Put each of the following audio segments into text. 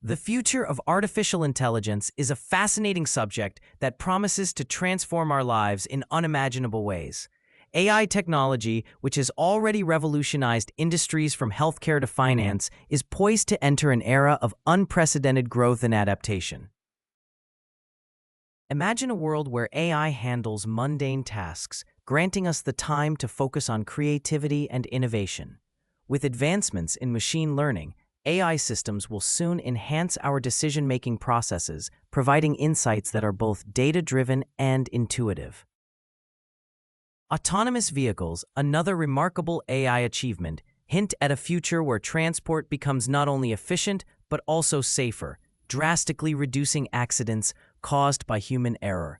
The future of artificial intelligence is a fascinating subject that promises to transform our lives in unimaginable ways. AI technology, which has already revolutionized industries from healthcare to finance, is poised to enter an era of unprecedented growth and adaptation. Imagine a world where AI handles mundane tasks, granting us the time to focus on creativity and innovation. With advancements in machine learning, AI systems will soon enhance our decision-making processes, providing insights that are both data-driven and intuitive. Autonomous vehicles, another remarkable AI achievement, hint at a future where transport becomes not only efficient but also safer, drastically reducing accidents caused by human error.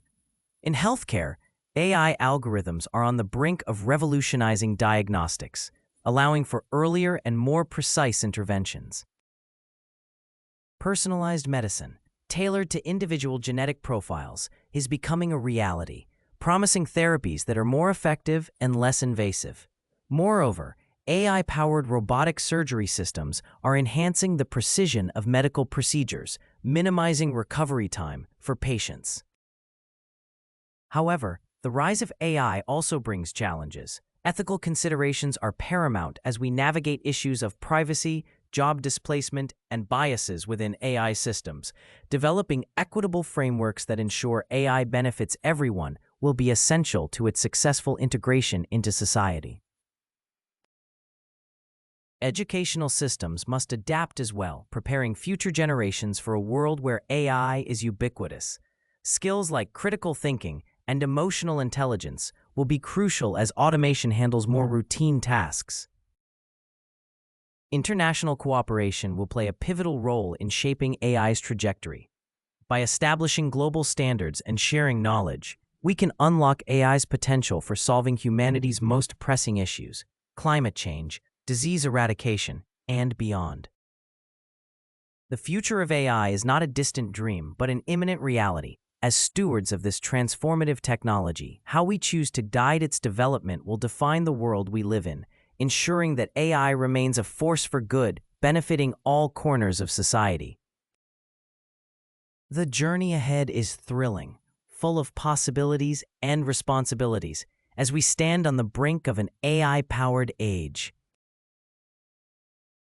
In healthcare, AI algorithms are on the brink of revolutionizing diagnostics, allowing for earlier and more precise interventions. Personalized medicine, tailored to individual genetic profiles, is becoming a reality, promising therapies that are more effective and less invasive. Moreover, AI-powered robotic surgery systems are enhancing the precision of medical procedures, minimizing recovery time for patients. However, the rise of AI also brings challenges. Ethical considerations are paramount as we navigate issues of privacy, job displacement, and biases within AI systems. Developing equitable frameworks that ensure AI benefits everyone will be essential to its successful integration into society. Educational systems must adapt as well, preparing future generations for a world where AI is ubiquitous. Skills like critical thinking and emotional intelligence will be crucial as automation handles more routine tasks. International cooperation will play a pivotal role in shaping AI's trajectory. By establishing global standards and sharing knowledge, we can unlock AI's potential for solving humanity's most pressing issues: climate change, disease eradication, and beyond. The future of AI is not a distant dream, but an imminent reality. As stewards of this transformative technology, how we choose to guide its development will define the world we live in, ensuring that AI remains a force for good, benefiting all corners of society. The journey ahead is thrilling, full of possibilities and responsibilities, as we stand on the brink of an AI-powered age.